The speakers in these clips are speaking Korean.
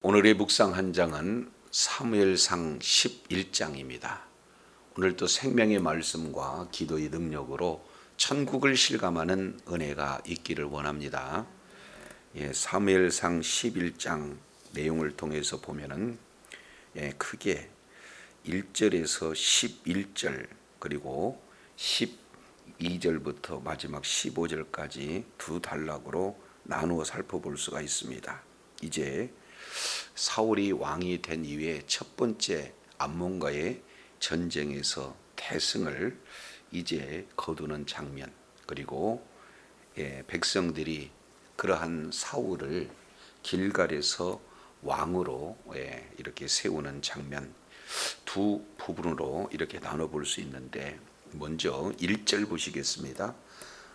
오늘의 묵상 한 장은 사무엘상 11장입니다. 오늘도 생명의 말씀과 기도의 능력으로 천국을 실감하는 은혜가 있기를 원합니다. 사무엘상 11장 내용을 통해서 보면은 크게 1절에서 11절 그리고 12절부터 마지막 15절까지 두 단락으로 나누어 살펴볼 수가 있습니다. 이제 사울이 왕이 된 이후에 첫 번째 암몬과의 전쟁에서 대승을 이제 거두는 장면, 그리고 백성들이 그러한 사울을 길갈에서 왕으로 이렇게 세우는 장면, 두 부분으로 이렇게 나눠볼 수 있는데, 먼저 1절 보시겠습니다.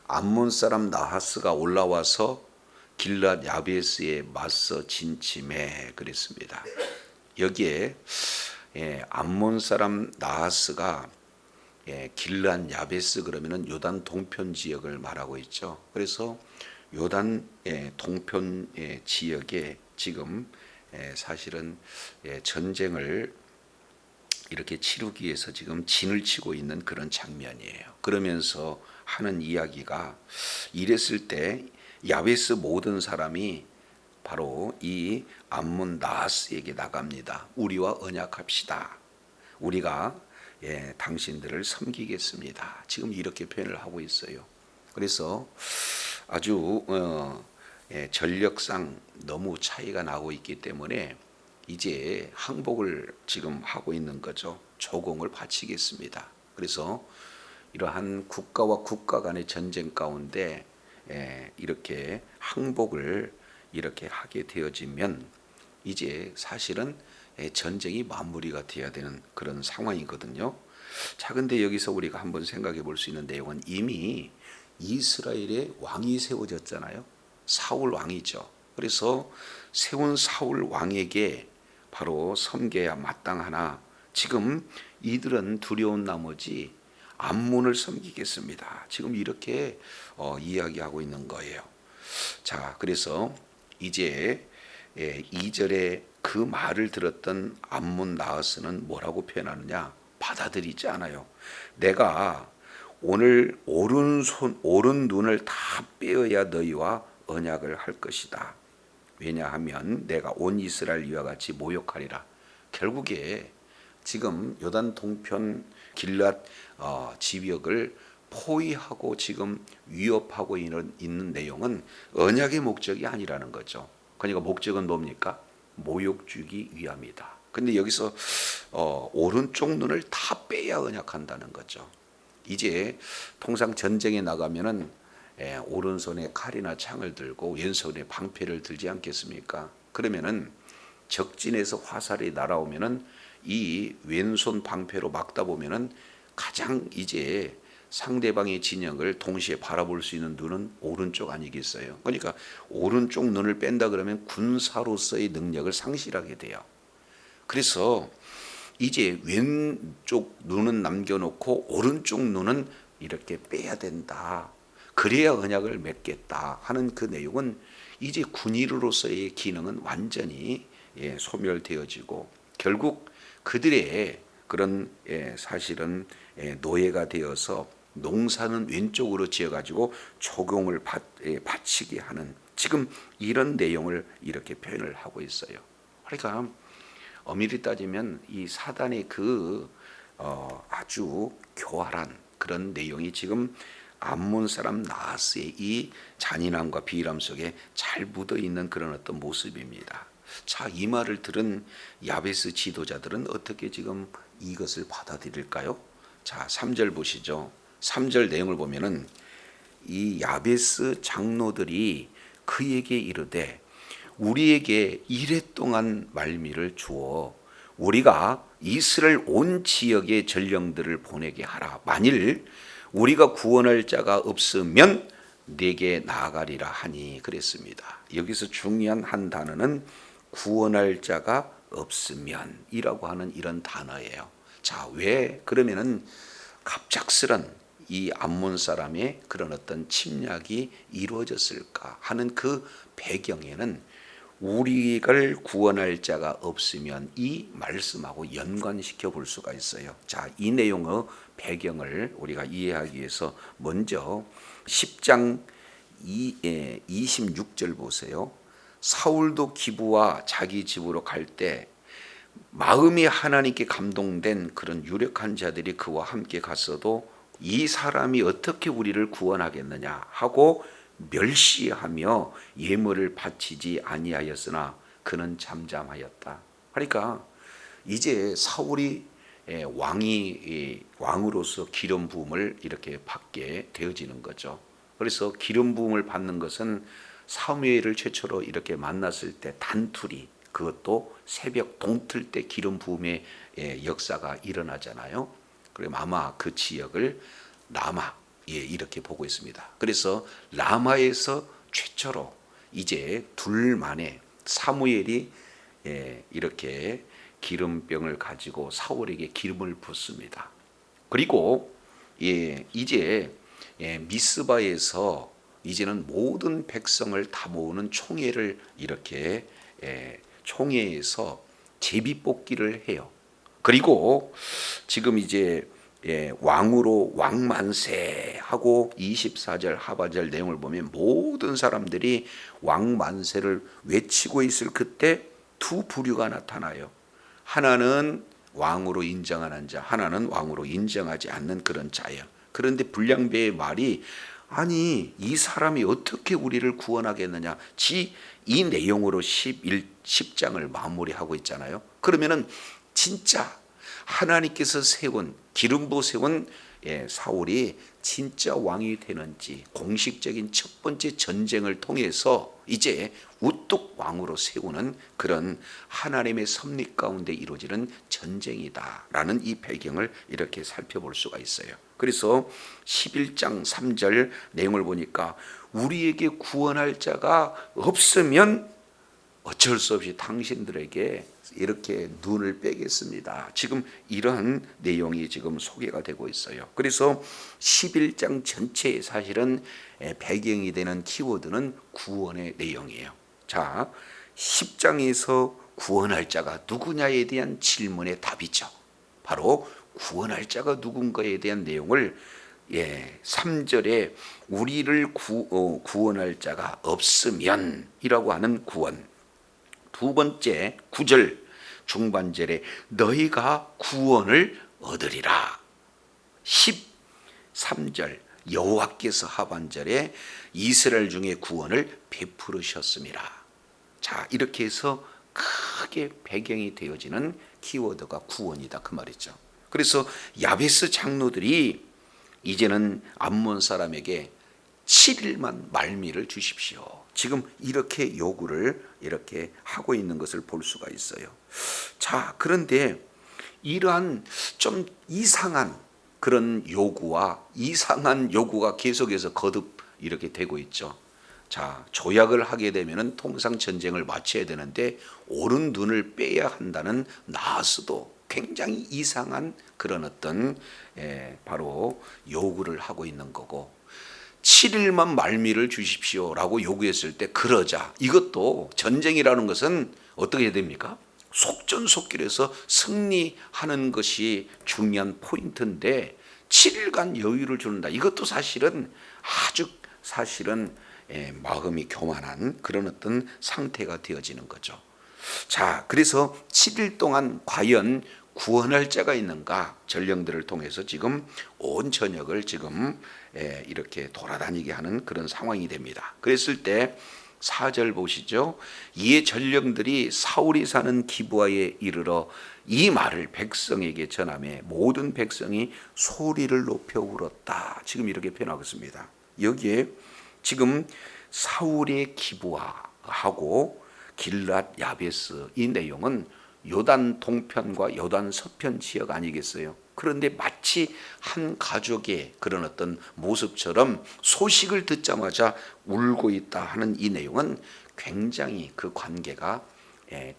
암몬 사람 나하스가 올라와서 길랏 야베스에 맞서 진침해 그랬습니다. 여기에 암몬 사람 나하스가 길랏 야베스 그러면은 요단 동편 지역을 말하고 있죠. 그래서 요단 동편 지역에 지금 사실은 전쟁을 이렇게 치르기 위해서 지금 진을 치고 있는 그런 장면이에요. 그러면서 하는 이야기가, 이랬을 때 야베스 모든 사람이 바로 이 암몬 나하스에게 나갑니다. 우리와 언약합시다. 우리가 당신들을 섬기겠습니다. 지금 이렇게 표현을 하고 있어요. 그래서 아주 전력상 너무 차이가 나고 있기 때문에 이제 항복을 지금 하고 있는 거죠. 조공을 바치겠습니다. 그래서 이러한 국가와 국가 간의 전쟁 가운데 이렇게 항복을 이렇게 하게 되어지면 이제 사실은 전쟁이 마무리가 되어야 되는 그런 상황이거든요. 자, 근데 여기서 우리가 한번 생각해 볼 수 있는 내용은, 이미 이스라엘의 왕이 세워졌잖아요. 사울 왕이죠. 그래서 세운 사울 왕에게 바로 섬겨야 마땅하나, 지금 이들은 두려운 나머지 암몬을 섬기겠습니다. 지금 이렇게 이야기하고 있는 거예요. 자, 그래서 이제 2절에 그 말을 들었던 암몬 나하스는 뭐라고 표현하느냐? 받아들이지 않아요. 내가 오늘 오른 눈을 다 빼어야 너희와 언약을 할 것이다. 왜냐하면 내가 온 이스라엘 이와 같이 모욕하리라. 결국에 지금 요단 동편 길랏 지역을 포위하고 지금 위협하고 있는 내용은 언약의 목적이 아니라는 거죠. 그러니까 목적은 뭡니까? 모욕 주기 위함이다. 근데 여기서 오른쪽 눈을 다 빼야 언약한다는 거죠. 이제 통상 전쟁에 나가면은 오른손에 칼이나 창을 들고 왼손에 방패를 들지 않겠습니까? 그러면은 적진에서 화살이 날아오면은 이 왼손 방패로 막다 보면은 가장 이제 상대방의 진영을 동시에 바라볼 수 있는 눈은 오른쪽 아니겠어요? 그러니까 오른쪽 눈을 뺀다 그러면 군사로서의 능력을 상실하게 돼요. 그래서 이제 왼쪽 눈은 남겨놓고 오른쪽 눈은 이렇게 빼야 된다. 그래야 언약을 맺겠다 하는 그 내용은, 이제 군인으로서의 기능은 완전히 소멸되어지고 결국 그들의 그런 사실은 노예가 되어서 농사는 왼쪽으로 지어가지고 조공을 바치게 하는, 지금 이런 내용을 이렇게 표현을 하고 있어요. 그러니까 엄밀히 따지면 이 사단의 그 아주 교활한 그런 내용이 지금 암몬 사람 나하스의 이 잔인함과 비람 속에 잘 묻어 있는 그런 어떤 모습입니다. 자, 이 말을 들은 야베스 지도자들은 어떻게 지금 이것을 받아들일까요? 자, 3절 보시죠. 3절 내용을 보면은 이 야베스 장로들이 그에게 이르되 우리에게 이랫동안 말미를 주어 우리가 이스라엘 온 지역의 전령들을 보내게 하라. 만일 우리가 구원할 자가 없으면 내게 나아가리라 하니 그랬습니다. 여기서 중요한 한 단어는 구원할 자가 없으면 이라고 하는 이런 단어예요. 자, 왜 그러면은 갑작스런 이 암몬 사람의 그런 어떤 침략이 이루어졌을까 하는 그 배경에는 우리를 구원할 자가 없으면 이 말씀하고 연관시켜 볼 수가 있어요. 자, 이 내용의 배경을 우리가 이해하기 위해서 먼저 10장 26절 보세요. 사울도 기브와 자기 집으로 갈 때 마음이 하나님께 감동된 그런 유력한 자들이 그와 함께 갔어도 이 사람이 어떻게 우리를 구원하겠느냐 하고 멸시하며 예물을 바치지 아니하였으나 그는 잠잠하였다. 그러니까 이제 사울이 왕으로서 기름 부음을 이렇게 받게 되어지는 거죠. 그래서 기름 부음을 받는 것은 사무엘을 최초로 이렇게 만났을 때 단둘이, 그것도 새벽 동틀 때 기름 부음의 역사가 일어나잖아요. 그럼 아마 그 지역을 라마 이렇게 보고 있습니다. 그래서 라마에서 최초로 이제 둘만에 사무엘이 이렇게 기름병을 가지고 사울에게 기름을 붓습니다. 그리고 이제 미스바에서 이제는 모든 백성을 다 모으는 총회를 이렇게 총회에서 제비뽑기를 해요. 그리고 지금 이제 왕으로 왕만세하고 24절 하반절 내용을 보면 모든 사람들이 왕만세를 외치고 있을 그때 두 부류가 나타나요. 하나는 왕으로 인정하는 자, 하나는 왕으로 인정하지 않는 그런 자예요. 그런데 불량배의 말이 아니 이 사람이 어떻게 우리를 구원하겠느냐, 이 내용으로 10장을 마무리하고 있잖아요. 그러면은 진짜 하나님께서 세운 기름 부어 세운 사울이 진짜 왕이 되는지 공식적인 첫 번째 전쟁을 통해서 이제 우뚝 왕으로 세우는 그런 하나님의 섭리 가운데 이루어지는 전쟁이다라는 이 배경을 이렇게 살펴볼 수가 있어요. 그래서 11장 3절 내용을 보니까 우리에게 구원할 자가 없으면 어쩔 수 없이 당신들에게 이렇게 눈을 빼겠습니다. 지금 이러한 내용이 지금 소개가 되고 있어요. 그래서 11장 전체의 사실은 배경이 되는 키워드는 구원의 내용이에요. 자, 10장에서 구원할 자가 누구냐에 대한 질문의 답이죠. 바로 구원할 자가 누군가에 대한 내용을 3절에 우리를 구원할 자가 없으면 이라고 하는 구원, 두 번째 9절 중반절에 너희가 구원을 얻으리라, 13절 여호와께서 하반절에 이스라엘 중에 구원을 베푸르셨음이라. 자, 이렇게 해서 크게 배경이 되어지는 키워드가 구원이다 그 말이죠. 그래서 야베스 장로들이 이제는 암몬 사람에게 7일만 말미를 주십시오, 지금 이렇게 요구를 이렇게 하고 있는 것을 볼 수가 있어요. 자, 그런데 이러한 좀 이상한 그런 요구가 계속해서 거듭 이렇게 되고 있죠. 자, 조약을 하게 되면은 통상 전쟁을 마쳐야 되는데 오른 눈을 빼야 한다는 나스도 굉장히 이상한 그런 어떤 바로 요구를 하고 있는 거고, 7일만 말미를 주십시오라고 요구했을 때 그러자, 이것도 전쟁이라는 것은 어떻게 해야 됩니까? 속전속결해서 승리하는 것이 중요한 포인트인데 7일간 여유를 준다, 이것도 사실은 아주 마음이 교만한 그런 어떤 상태가 되어지는 거죠. 자, 그래서 7일 동안 과연 구원할 자가 있는가, 전령들을 통해서 지금 온 전역을 지금 이렇게 돌아다니게 하는 그런 상황이 됩니다. 그랬을 때 4절 보시죠. 이에 전령들이 사울이 사는 기브아에 이르러 이 말을 백성에게 전하매 모든 백성이 소리를 높여 울었다. 지금 이렇게 표현하고 있습니다. 여기에 지금 사울의 기브아하고 길랏 야베스, 이 내용은 요단 동편과 요단 서편 지역 아니겠어요? 그런데 마치 한 가족의 그런 어떤 모습처럼 소식을 듣자마자 울고 있다 하는 이 내용은 굉장히 그 관계가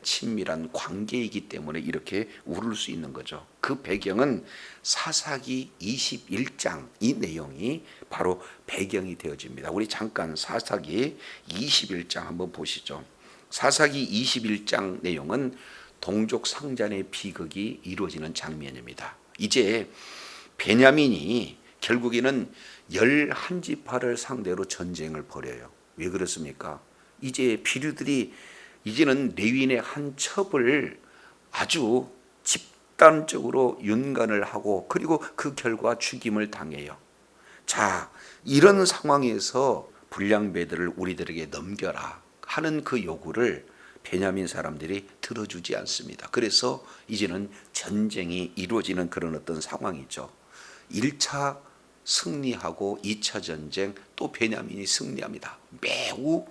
친밀한 관계이기 때문에 이렇게 울을 수 있는 거죠. 그 배경은 사사기 21장, 이 내용이 바로 배경이 되어집니다. 우리 잠깐 사사기 21장 한번 보시죠. 사사기 21장 내용은 동족 상잔의 비극이 이루어지는 장면입니다. 이제 베냐민이 결국에는 11지파를 상대로 전쟁을 벌여요. 왜 그렇습니까? 이제 비류들이 이제는 레위인의 한 첩을 아주 집단적으로 윤관을 하고 그리고 그 결과 죽임을 당해요. 자, 이런 상황에서 불량배들을 우리들에게 넘겨라 하는 그 요구를 베냐민 사람들이 들어주지 않습니다. 그래서 이제는 전쟁이 이루어지는 그런 어떤 상황이죠. 1차 승리하고 2차 전쟁 또 베냐민이 승리합니다. 매우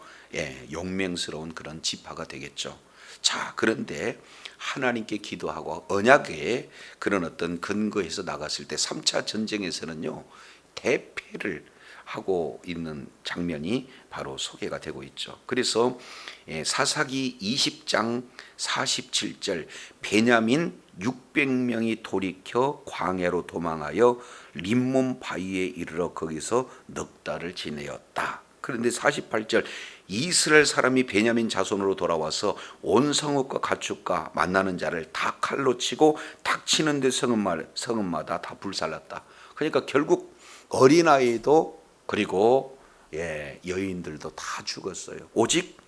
용맹스러운 그런 지파가 되겠죠. 자, 그런데 하나님께 기도하고 언약의 그런 어떤 근거에서 나갔을 때 3차 전쟁에서는요, 대패를 하고 있는 장면이 바로 소개가 되고 있죠. 그래서 사사기 20장 47절 베냐민 600명이 돌이켜 광야로 도망하여 림몬 바위에 이르러 거기서 넉 달을 지내었다. 그런데 48절 이스라엘 사람이 베냐민 자손으로 돌아와서 온 성읍과 가축과 만나는 자를 다 칼로 치고 닥치는 데 성읍마다 다 불살랐다. 그러니까 결국 어린아이도 그리고 여인들도 다 죽었어요. 오직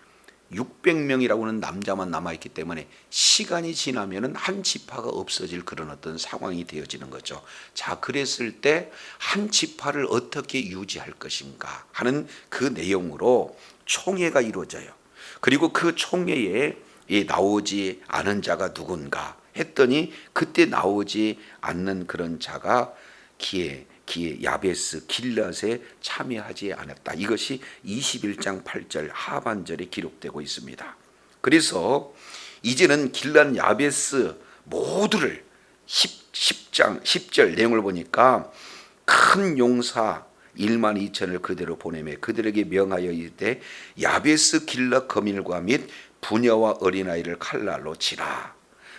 600명이라고는 남자만 남아있기 때문에 시간이 지나면은 한 지파가 없어질 그런 어떤 상황이 되어지는 거죠. 자, 그랬을 때 한 지파를 어떻게 유지할 것인가 하는 그 내용으로 총회가 이루어져요. 그리고 그 총회에 나오지 않은 자가 누군가 했더니 그때 나오지 않는 그런 자가 기에 야베스 길앗에 참여하지 않았다. 이것이 21장 8절 하반절에 기록되고 있습니다. 그래서 이제는 길앗 야베스 모두를 10절 내용을 보니까 큰 용사 1만 2천을 그대로 보내매 그들에게 명하여 이르되 야베스 길앗 거민과 및 부녀와 어린아이를 칼날로 치라.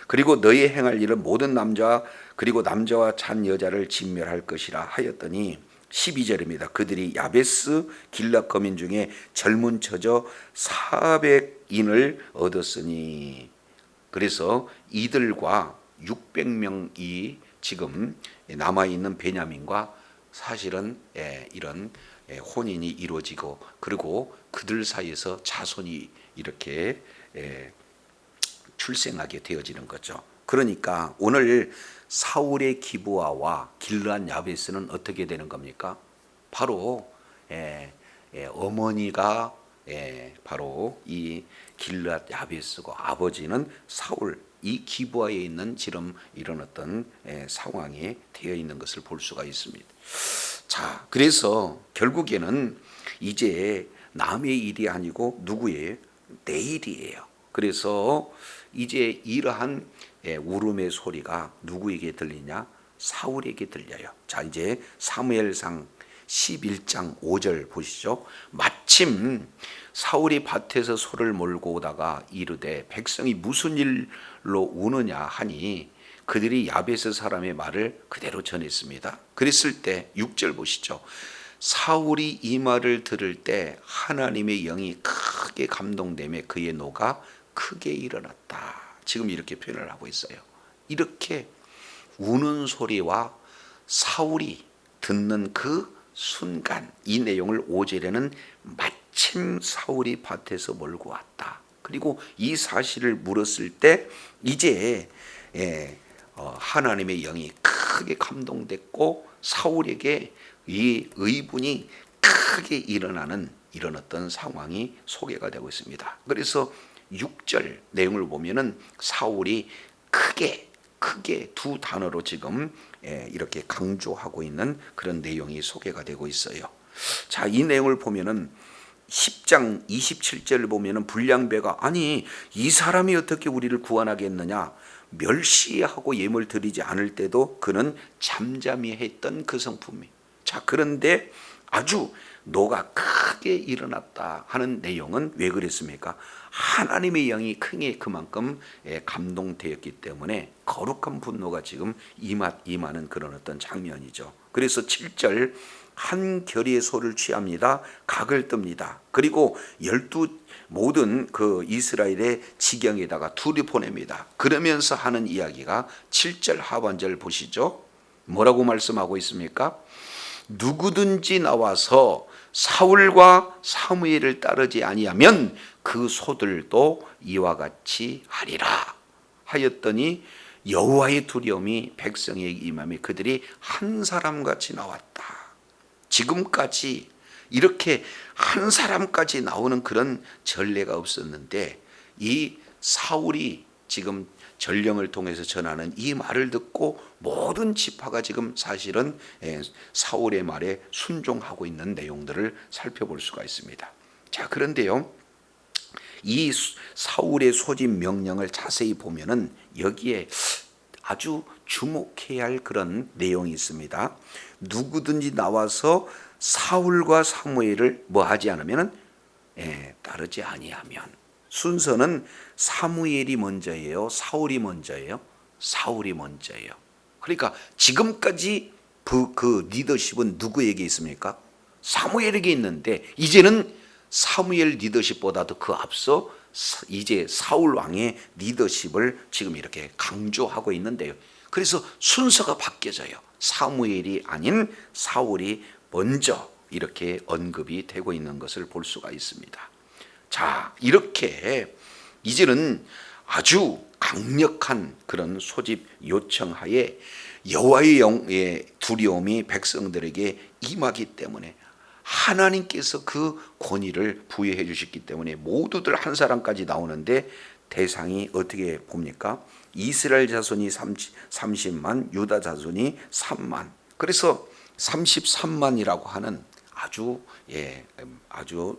그리고 너희 행할 일은 모든 남자 그리고 남자와 잔 여자를 진멸할 것이라 하였더니 12절입니다. 그들이 야베스 길앗 거민 중에 젊은 처녀 400인을 얻었으니 그래서 이들과 600명이 지금 남아있는 베냐민과 사실은 이런 혼인이 이루어지고 그리고 그들 사이에서 자손이 이렇게 출생하게 되어지는 거죠. 그러니까 오늘 사울의 기브아와 길앗 야베스는 어떻게 되는 겁니까? 바로 어머니가 바로 이 길앗 야베스고 아버지는 사울 이 기브아에 있는 지금 이런 어떤 상황에 되어 있는 것을 볼 수가 있습니다. 자, 그래서 결국에는 이제 남의 일이 아니고 누구의 내 일이에요. 그래서 이제 이러한 울음의 소리가 누구에게 들리냐? 사울에게 들려요. 자, 이제 사무엘상 11장 5절 보시죠. 마침 사울이 밭에서 소를 몰고 오다가 이르되 백성이 무슨 일로 우느냐 하니 그들이 야베스 사람의 말을 그대로 전했습니다. 그랬을 때 6절 보시죠. 사울이 이 말을 들을 때 하나님의 영이 크게 감동되며 그의 노가 크게 일어났다. 지금 이렇게 표현을 하고 있어요. 이렇게 우는 소리와 사울이 듣는 그 순간 이 내용을 5절에는 마침 사울이 밭에서 몰고 왔다. 그리고 이 사실을 물었을 때 이제 하나님의 영이 크게 감동됐고 사울에게 이 의분이 크게 일어나는 이런 어떤 상황이 소개가 되고 있습니다. 그래서 6절 내용을 보면은 사울이 크게 두 단어로 지금 이렇게 강조하고 있는 그런 내용이 소개가 되고 있어요. 자, 이 내용을 보면은 10장 27절을 보면은 불량배가 아니 이 사람이 어떻게 우리를 구원하겠느냐 멸시하고 예물 드리지 않을 때도 그는 잠잠히 했던 그 성품이. 자, 그런데 아주 노가 크게 일어났다 하는 내용은 왜 그랬습니까? 하나님의 영이 크게 그만큼 감동되었기 때문에 거룩한 분노가 지금 임하는 그런 어떤 장면이죠. 그래서 7절 한 결의의 소를 취합니다. 각을 뜹니다. 그리고 12 모든 그 이스라엘의 지경에다가 둘이 보냅니다. 그러면서 하는 이야기가 7절 하반절 보시죠. 뭐라고 말씀하고 있습니까? 누구든지 나와서 사울과 사무엘을 따르지 아니하면 그 소들도 이와 같이 하리라 하였더니 여호와의 두려움이 백성에게 임하며 그들이 한 사람같이 나왔다. 지금까지 이렇게 한 사람까지 나오는 그런 전례가 없었는데 이 사울이 지금 전령을 통해서 전하는 이 말을 듣고 모든 지파가 지금 사실은 사울의 말에 순종하고 있는 내용들을 살펴볼 수가 있습니다. 자, 그런데요, 이 사울의 소집 명령을 자세히 보면은 여기에 아주 주목해야 할 그런 내용이 있습니다. 누구든지 나와서 사울과 사무엘을 뭐 하지 않으면은 따르지 아니하면, 순서는 사무엘이 먼저예요, 사울이 먼저예요? 사울이 먼저예요. 그러니까 지금까지 그 리더십은 누구에게 있습니까? 사무엘에게 있는데 이제는 사무엘 리더십보다도 그 앞서 이제 사울 왕의 리더십을 지금 이렇게 강조하고 있는데요. 그래서 순서가 바뀌어져요. 사무엘이 아닌 사울이 먼저 이렇게 언급이 되고 있는 것을 볼 수가 있습니다. 자, 이렇게 이제는 아주 강력한 그런 소집 요청하에 여호와의 영의 두려움이 백성들에게 임하기 때문에 하나님께서 그 권위를 부여해 주셨기 때문에 모두들 한 사람까지 나오는데 대상이 어떻게 봅니까? 이스라엘 자손이 30만, 유다 자손이 3만. 그래서 33만이라고 하는 아주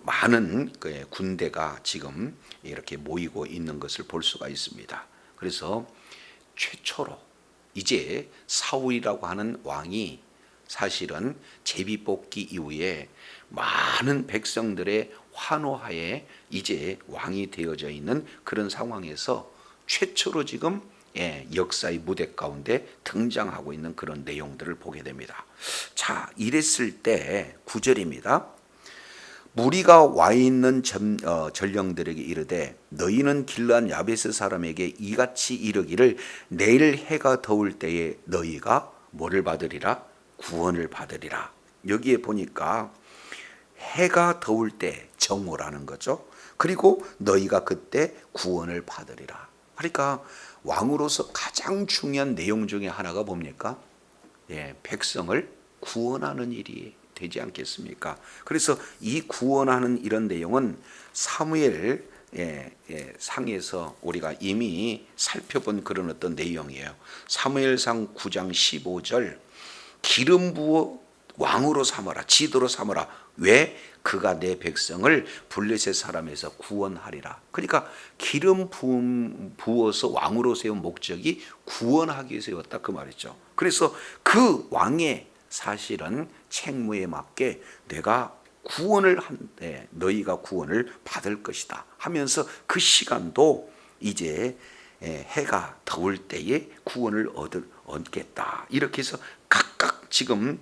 많은 군대가 지금 이렇게 모이고 있는 것을 볼 수가 있습니다. 그래서 최초로 이제 사울이라고 하는 왕이 사실은 제비 뽑기 이후에 많은 백성들의 환호하에 이제 왕이 되어져 있는 그런 상황에서 최초로 지금 역사의 무대 가운데 등장하고 있는 그런 내용들을 보게 됩니다. 자, 이랬을 때 9절입니다. 무리가 와 있는 전령들에게 이르되 너희는 길르앗 야베스 사람에게 이같이 이르기를 내일 해가 더울 때에 너희가 뭐를 받으리라? 구원을 받으리라. 여기에 보니까 해가 더울 때 정오라는 거죠. 그리고 너희가 그때 구원을 받으리라. 그러니까 왕으로서 가장 중요한 내용 중에 하나가 뭡니까? 백성을 구원하는 일이 되지 않겠습니까? 그래서 이 구원하는 이런 내용은 사무엘 상에서 우리가 이미 살펴본 그런 어떤 내용이에요. 사무엘상 9장 15절 기름 부어 왕으로 삼아라, 지도로 삼아라. 왜? 그가 내 백성을 블레셋 사람에서 구원하리라. 그러니까 기름 부어서 왕으로 세운 목적이 구원하기 위해 세웠다 그 말이죠. 그래서 그 왕의 사실은 책무에 맞게 내가 구원을 한데 너희가 구원을 받을 것이다 하면서 그 시간도 이제 해가 더울 때에 구원을 얻겠다. 이렇게 해서 각각 지금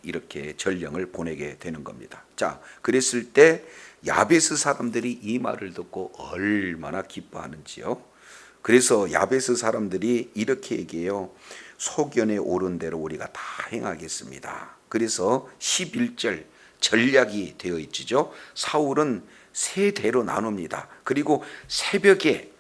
이렇게 전령을 보내게 되는 겁니다. 자, 그랬을 때 야베스 사람들이 이 말을 듣고 얼마나 기뻐하는지요. 그래서 야베스 사람들이 이렇게 얘기해요. 소견에 오른 대로 우리가 다 행하겠습니다. 그래서 11절 전략이 되어 있죠. 사울은 세 대로 나눕니다. 그리고 새벽에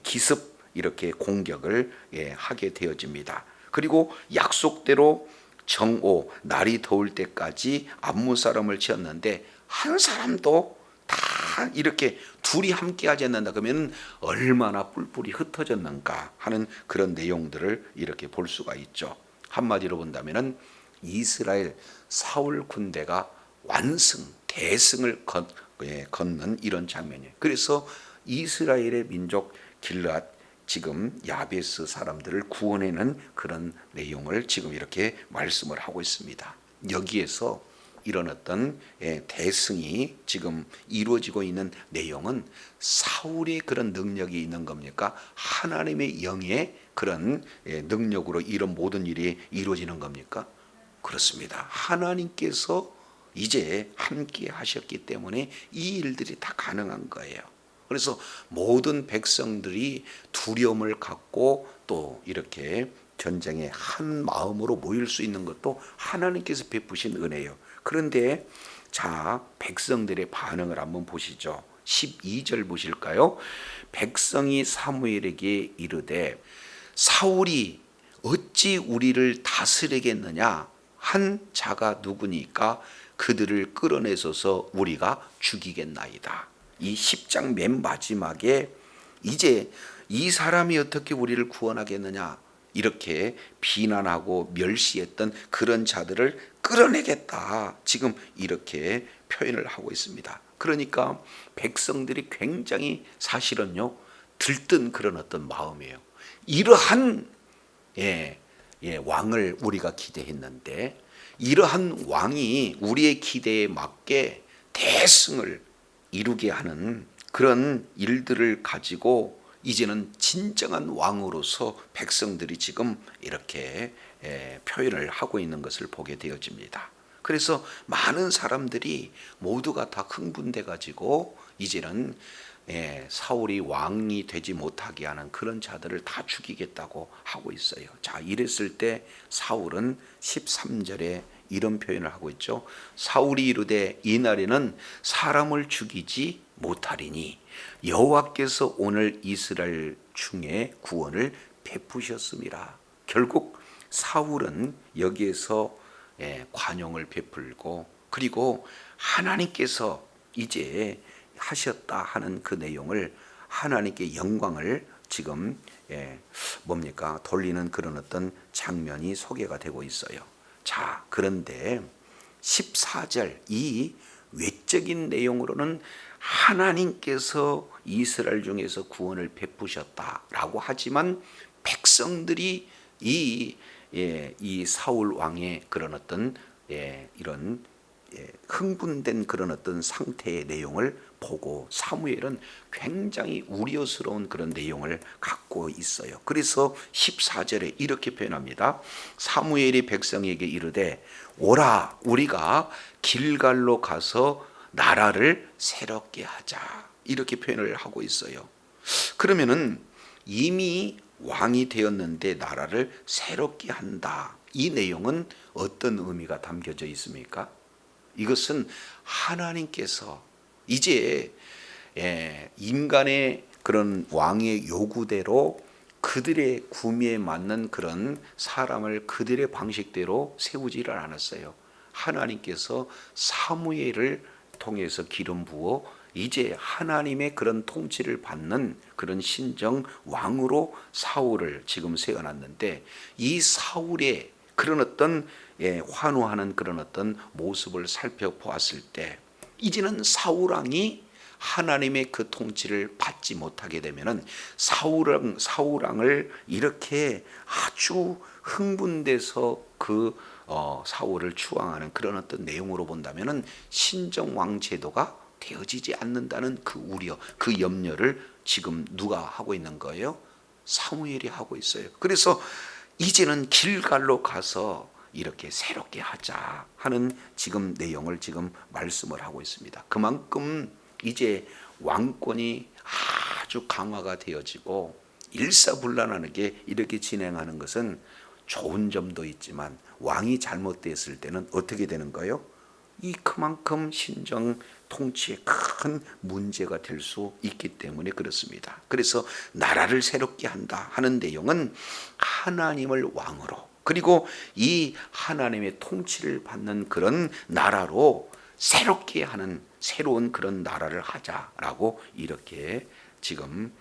기습 이렇게 공격을 하게 되어집니다. 그리고 약속대로 정오 날이 더울 때까지 암무 사람을 치었는데 한 사람도 다 이렇게 둘이 함께 하지 않는다 그러면 얼마나 뿔뿔이 흩어졌는가 하는 그런 내용들을 이렇게 볼 수가 있죠. 한마디로 본다면은 이스라엘 사울 군대가 완승 대승을 걷는 이런 장면이에요. 그래서 이스라엘의 민족 길르앗 지금 야베스 사람들을 구원하는 그런 내용을 지금 이렇게 말씀을 하고 있습니다. 여기에서 이런 어떤 대승이 지금 이루어지고 있는 내용은 사울의 그런 능력이 있는 겁니까? 하나님의 영의 그런 능력으로 이런 모든 일이 이루어지는 겁니까? 그렇습니다. 하나님께서 이제 함께 하셨기 때문에 이 일들이 다 가능한 거예요. 그래서 모든 백성들이 두려움을 갖고 또 이렇게 전쟁에 한 마음으로 모일 수 있는 것도 하나님께서 베푸신 은혜예요. 그런데 자, 백성들의 반응을 한번 보시죠. 12절 보실까요? 백성이 사무엘에게 이르되 사울이 어찌 우리를 다스리겠느냐 한 자가 누구니까 그들을 끌어내소서 우리가 죽이겠나이다. 이 10장 맨 마지막에 이제 이 사람이 어떻게 우리를 구원하겠느냐 이렇게 비난하고 멸시했던 그런 자들을 끌어내겠다. 지금 이렇게 표현을 하고 있습니다. 그러니까 백성들이 굉장히 사실은요 들뜬 그런 어떤 마음이에요. 이러한 왕을 우리가 기대했는데 이러한 왕이 우리의 기대에 맞게 대승을 이루게 하는 그런 일들을 가지고 이제는 진정한 왕으로서 백성들이 지금 이렇게 표현을 하고 있는 것을 보게 되어집니다. 그래서 많은 사람들이 모두가 다 흥분돼 가지고 이제는 사울이 왕이 되지 못하게 하는 그런 자들을 다 죽이겠다고 하고 있어요. 자, 이랬을 때 사울은 13절에 이런 표현을 하고 있죠. 사울이 이르되 이날에는 사람을 죽이지 못하리니 여호와께서 오늘 이스라엘 중에 구원을 베푸셨음이라. 결국 사울은 여기에서 관용을 베풀고 그리고 하나님께서 이제 하셨다 하는 그 내용을 하나님께 영광을 지금 돌리는 그런 어떤 장면이 소개가 되고 있어요. 자, 그런데 14절 이 외적인 내용으로는 하나님께서 이스라엘 중에서 구원을 베푸셨다라고 하지만 백성들이 이 사울 왕의 그런 어떤 이런 흥분된 그런 어떤 상태의 내용을 보고 사무엘은 굉장히 우려스러운 그런 내용을 갖고 있어요. 그래서 14절에 이렇게 표현합니다. 사무엘이 백성에게 이르되 오라 우리가 길갈로 가서 나라를 새롭게 하자 이렇게 표현을 하고 있어요. 그러면은 이미 왕이 되었는데 나라를 새롭게 한다. 이 내용은 어떤 의미가 담겨져 있습니까? 이것은 하나님께서 이제 인간의 그런 왕의 요구대로 그들의 구미에 맞는 그런 사람을 그들의 방식대로 세우지를 않았어요. 하나님께서 사무엘을 통해서 기름 부어 이제 하나님의 그런 통치를 받는 그런 신정 왕으로 사울을 지금 세워놨는데 이 사울의 그런 어떤 환호하는 그런 어떤 모습을 살펴보았을 때 이제는 사울 왕이 하나님의 그 통치를 받지 못하게 되면은 사울 왕을 이렇게 아주 흥분돼서 그 사울을 추앙하는 그런 어떤 내용으로 본다면은 신정왕 제도가 되어지지 않는다는 그 우려, 그 염려를 지금 누가 하고 있는 거예요? 사무엘이 하고 있어요. 그래서 이제는 길갈로 가서 이렇게 새롭게 하자 하는 지금 내용을 지금 말씀을 하고 있습니다. 그만큼 이제 왕권이 아주 강화가 되어지고 일사불란하게 이렇게 진행하는 것은 좋은 점도 있지만 왕이 잘못됐을 때는 어떻게 되는 거예요? 이 그만큼 신정 통치에 큰 문제가 될 수 있기 때문에 그렇습니다. 그래서 나라를 새롭게 한다 하는 내용은 하나님을 왕으로 그리고 이 하나님의 통치를 받는 그런 나라로 새롭게 하는 새로운 그런 나라를 하자라고 이렇게 지금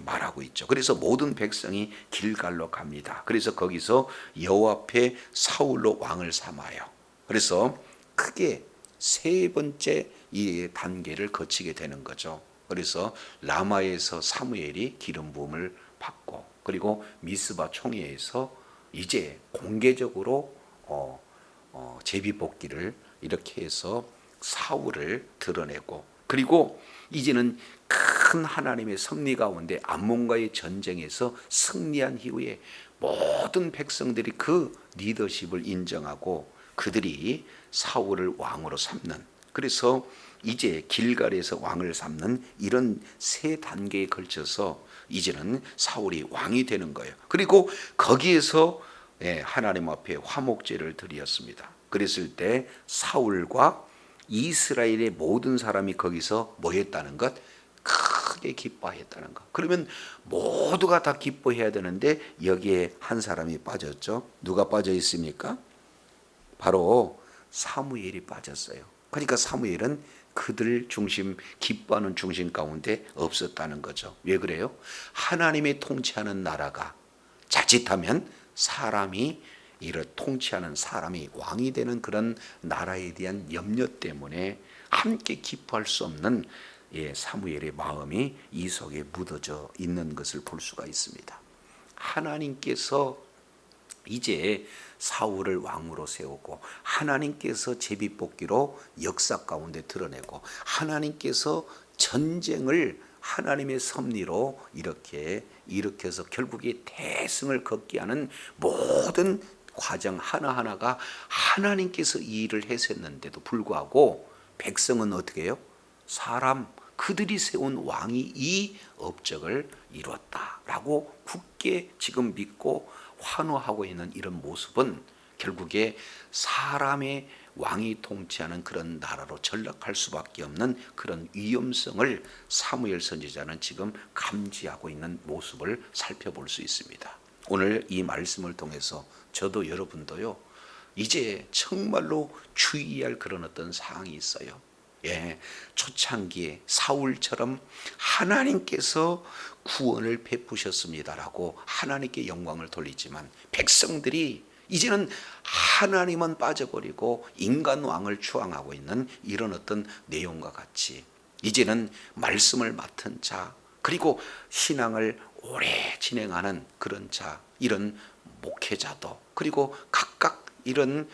말하고 있죠. 그래서 모든 백성이 길갈로 갑니다. 그래서 거기서 여호와 앞에 사울로 왕을 삼아요. 그래서 크게 세 번째 이 단계를 거치게 되는 거죠. 그래서 라마에서 사무엘이 기름 부음을 받고 그리고 미스바 총회에서 이제 공개적으로 제비뽑기를 이렇게 해서 사울을 드러내고 그리고 이제는 큰 하나님의 섭리 가운데 암몬과의 전쟁에서 승리한 이후에 모든 백성들이 그 리더십을 인정하고 그들이 사울을 왕으로 삼는, 그래서 이제 길갈에서 왕을 삼는 이런 세 단계에 걸쳐서 이제는 사울이 왕이 되는 거예요. 그리고 거기에서 하나님 앞에 화목제를 드렸습니다. 그랬을 때 사울과 이스라엘의 모든 사람이 거기서 뭐 했다는 것? 크게 기뻐했다는 것. 그러면 모두가 다 기뻐해야 되는데 여기에 한 사람이 빠졌죠. 누가 빠져 있습니까? 바로 사무엘이 빠졌어요. 그러니까 사무엘은 그들 중심, 기뻐하는 중심 가운데 없었다는 거죠. 왜 그래요? 하나님의 통치하는 나라가 자칫하면 사람이 이를 통치하는 사람이 왕이 되는 그런 나라에 대한 염려 때문에 함께 기뻐할 수 없는 사무엘의 마음이 이 속에 묻어져 있는 것을 볼 수가 있습니다. 하나님께서 이제 사울을 왕으로 세우고 하나님께서 제비뽑기로 역사 가운데 드러내고 하나님께서 전쟁을 하나님의 섭리로 이렇게 일으켜서 결국에 대승을 걷게 하는 모든 과정 하나하나가 하나님께서 이 일을 했었는데도 불구하고 백성은 어떻게 해요? 사람 그들이 세운 왕이 이 업적을 이루었다라고 굳게 지금 믿고 환호하고 있는 이런 모습은 결국에 사람의 왕이 통치하는 그런 나라로 전락할 수밖에 없는 그런 위험성을 사무엘 선지자는 지금 감지하고 있는 모습을 살펴볼 수 있습니다. 오늘 이 말씀을 통해서 저도 여러분도요 이제 정말로 주의할 그런 어떤 사항이 있어요. 초창기에 사울처럼 하나님께서 구원을 베푸셨습니다라고 하나님께 영광을 돌리지만 백성들이 이제는 하나님은 빠져버리고 인간 왕을 추앙하고 있는 이런 어떤 내용과 같이 이제는 말씀을 맡은 자 그리고 신앙을 오래 진행하는 그런 자 이런 목회자도 그리고 각각 이런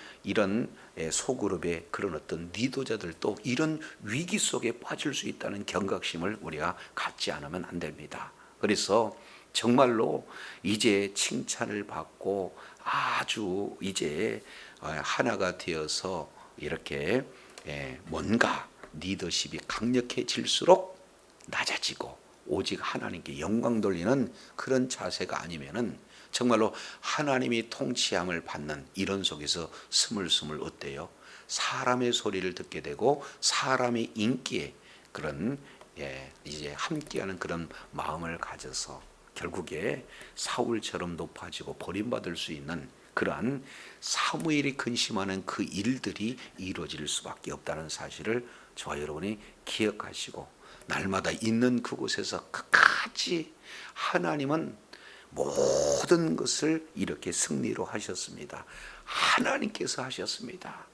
소그룹의 그런 어떤 리더자들도 이런 위기 속에 빠질 수 있다는 경각심을 우리가 갖지 않으면 안 됩니다. 그래서 정말로 이제 칭찬을 받고 아주 이제 하나가 되어서 이렇게 뭔가 리더십이 강력해질수록 낮아지고 오직 하나님께 영광 돌리는 그런 자세가 아니면은 정말로 하나님이 통치함을 받는 이런 속에서 스물스물 어때요? 사람의 소리를 듣게 되고 사람의 인기에 그런 이제 함께하는 그런 마음을 가져서 결국에 사울처럼 높아지고 버림받을 수 있는 그러한 사무엘이 근심하는 그 일들이 이루어질 수밖에 없다는 사실을 저와 여러분이 기억하시고 날마다 있는 그곳에서 끝까지 하나님은 모든 것을 이렇게 승리로 하셨습니다. 하나님께서 하셨습니다.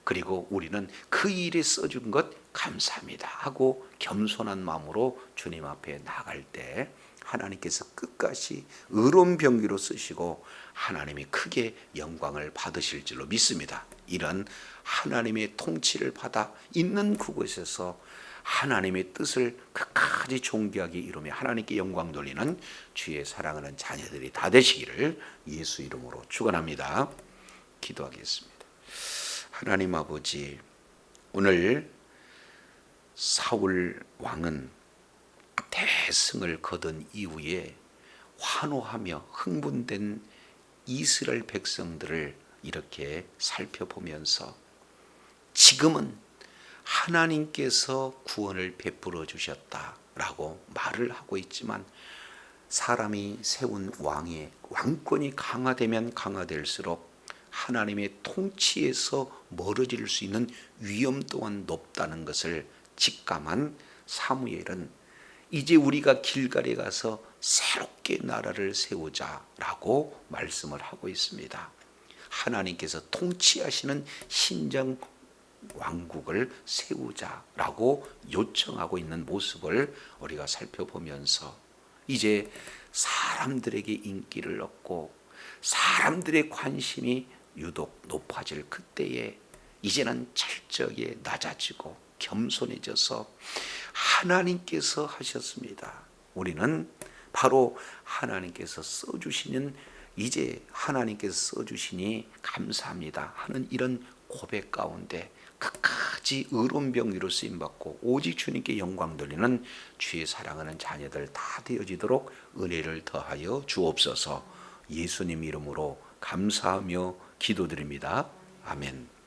그리고 우리는 그 일에 써준 것 감사합니다 하고 겸손한 마음으로 주님 앞에 나갈 때 하나님께서 끝까지 의로운 병기로 쓰시고 하나님이 크게 영광을 받으실 줄로 믿습니다. 이런 하나님의 통치를 받아 있는 그곳에서 하나님의 뜻을 끝까지 존귀하게 이루며 하나님께 영광 돌리는 주의 사랑하는 자녀들이 다 되시기를 예수 이름으로 축원합니다. 기도하겠습니다. 하나님 아버지, 오늘 사울 왕은 대승을 거둔 이후에 환호하며 흥분된 이스라엘 백성들을 이렇게 살펴보면서 지금은 하나님께서 구원을 베풀어 주셨다라고 말을 하고 있지만 사람이 세운 왕의 왕권이 강화되면 강화될수록 하나님의 통치에서 멀어질 수 있는 위험 또한 높다는 것을 직감한 사무엘은 이제 우리가 길갈에 가서 새롭게 나라를 세우자라고 말씀을 하고 있습니다. 하나님께서 통치하시는 신정 왕국을 세우자라고 요청하고 있는 모습을 우리가 살펴보면서 이제 사람들에게 인기를 얻고 사람들의 관심이 유독 높아질 그때에 이제는 철저하게 낮아지고 겸손해져서 하나님께서 하셨습니다. 우리는 바로 하나님께서 써주시는 이제 하나님께서 써주시니 감사합니다 하는 이런 고백 가운데 끝까지 의로운 병기로 쓰임받고 오직 주님께 영광 돌리는 주의 사랑하는 자녀들 다 되어지도록 은혜를 더하여 주옵소서. 예수님 이름으로 감사하며 기도드립니다. 아멘.